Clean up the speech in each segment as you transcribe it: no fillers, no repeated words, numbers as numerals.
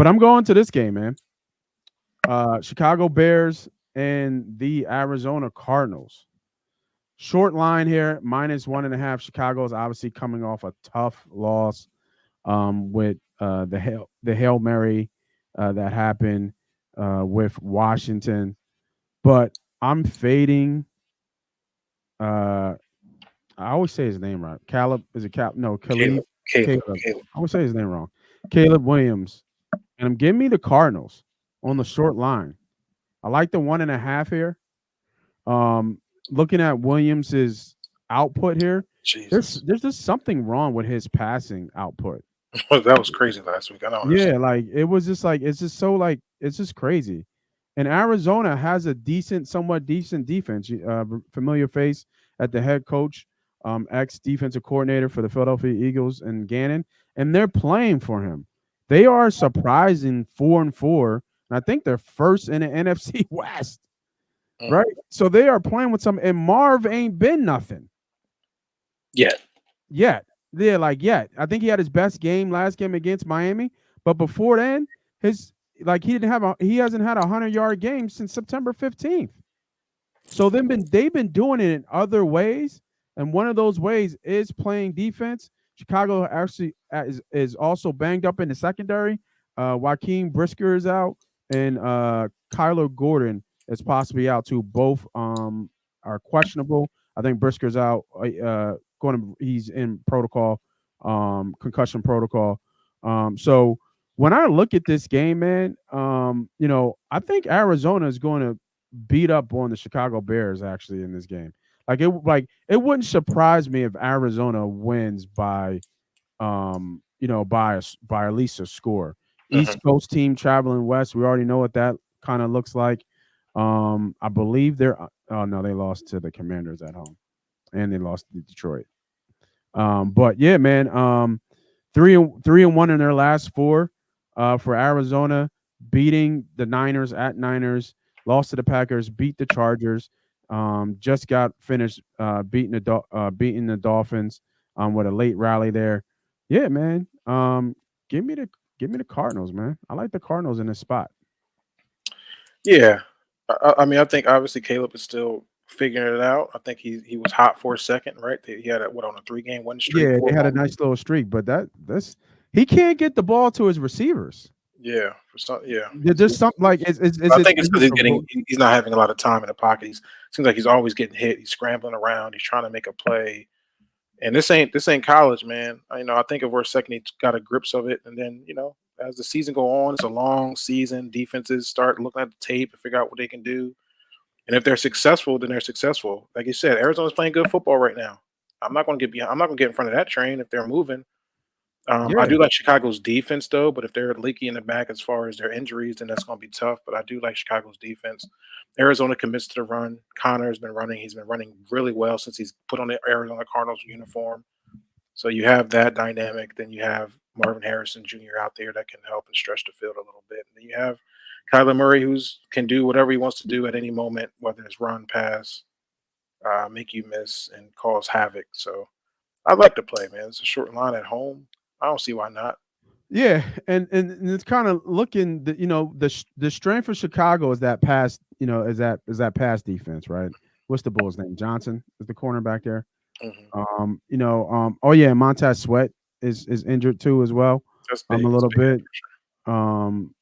But I'm going to this game, man. Chicago Bears and the Arizona Cardinals. Short line here, -1.5. Chicago is obviously coming off a tough loss with the Hail Mary that happened with Washington. But I'm fading. Uh, I always say his name right. Caleb is it Cal? No, Caleb. Caleb, Caleb, Caleb. Caleb. I always say his name wrong. Caleb Williams, and I'm giving me the Cardinals on the short line. I like the 1.5 here. Um, Looking at Williams's output here, Jesus, there's just something wrong with his passing output. that was crazy last week. I don't Yeah, understand. like it was just like it's just so like it's just crazy. And Arizona has a decent, somewhat decent defense. Familiar face at the head coach, ex defensive coordinator for the Philadelphia Eagles and Gannon, and they're playing for him. They are surprising 4-4, and I think they're first in the NFC West. Mm. Right, so they are playing with some, and Marv ain't been nothing Yeah, yet. Yeah, like yet. I think he had his best game last game against Miami, but before then, his like he hasn't had a 100-yard game since September 15th. So they've been doing it in other ways, and one of those ways is playing defense. Chicago actually is also banged up in the secondary. Joaquin Brisker is out, and Kyler Gordon is possibly out too. Both are questionable. I think Brisker's out. He's in protocol, concussion protocol. So when I look at this game, man, I think Arizona is going to beat up on the Chicago Bears actually in this game. It wouldn't surprise me if Arizona wins by by at least a score. hmm East Coast team traveling west. We already know what that kind of looks like. I believe they're oh no, they lost to the Commanders at home, and they lost to Detroit. But yeah, man, 3-1 in their last four. For Arizona, beating the Niners at Niners, lost to the Packers, beat the Chargers. Just got finished beating the Dolphins with a late rally there. Yeah, man. Give me the give me the Cardinals, man. I like the Cardinals in this spot. yeah. I mean, I think obviously Caleb is still figuring it out. I think he was hot for a second, right? He had on a 3 game win streak Yeah, for they a had a moment. nice little streak, but that's he can't get the ball to his receivers. Yeah, for some, yeah. There's something like I think it's is because it the ro- he's not having a lot of time in the pocket. Seems like he's always getting hit. He's scrambling around. He's trying to make a play. And this ain't college, man. I think if we're a second, he got a grips of it, and then as the season go on, it's a long season. Defenses start looking at the tape and figure out what they can do. And if they're successful, then they're successful. Like you said, Arizona's playing good football right now. I'm not going to get behind. I'm not going to get in front of that train if they're moving. I Yeah, do like Chicago's defense though, but if they're leaky in the back as far as their injuries, then that's going to be tough. But I do like Chicago's defense. Arizona commits to the run. Connor's been running. He's been running really well since he's put on the Arizona Cardinals uniform. So you have that dynamic. Then you have Marvin Harrison Jr. out there that can help and stretch the field a little bit. And then you have Kyler Murray, who's can do whatever he wants to do at any moment, whether it's run, pass, make you miss, and cause havoc. So I like to play, man. It's a short line at home. I don't see why not. yeah, and it's kind of looking the strength of Chicago is that pass is that pass defense, right? What's the Bulls' name? Johnson is the cornerback there. Hmm. Oh yeah, Montez Sweat is injured too as well. That's A big. It's little big. bit. Um,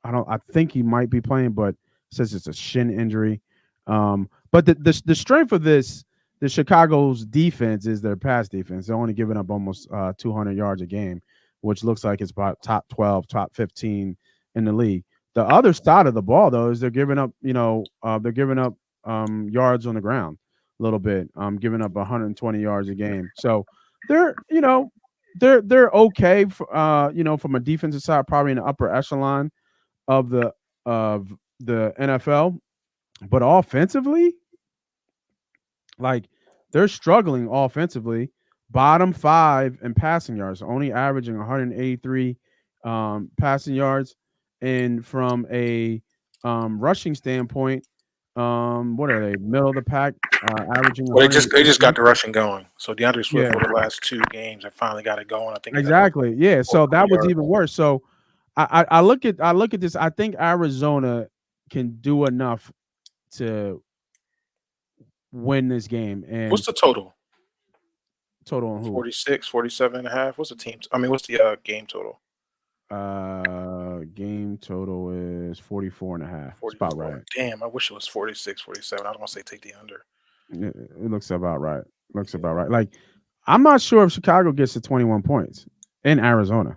I think he might be playing, but says it's a shin injury. But the strength of the Chicago's defense is their pass defense. They're only giving up almost 200 yards a game, which looks like it's about top 12, top 15 in the league. The other side of the ball though is they're giving up yards on the ground a little bit, giving up 120 yards a game. So they're they're okay from a defensive side, probably in the upper echelon of the NFL, but offensively, like they're struggling offensively. Bottom five in passing yards, only averaging 183 passing yards, and from a rushing standpoint, what are they? Middle of the pack, averaging Well, they just got 183. the rushing going. So DeAndre Swift Yeah, for the last 2 games have finally got it going. I think he's at exactly. Yeah, over so 20 that was yards. even worse. So I look at this. I think Arizona can do enough to win this game. And What's the total? total on who? 46, 47.5. What's the team? I mean, what's the game total? Game total is 44.5. It's about 44. right. Damn, I wish it was 46, 47. I don't want to say take the under. It looks about right. Looks about right. Like, I'm not sure if Chicago gets to 21 points in Arizona.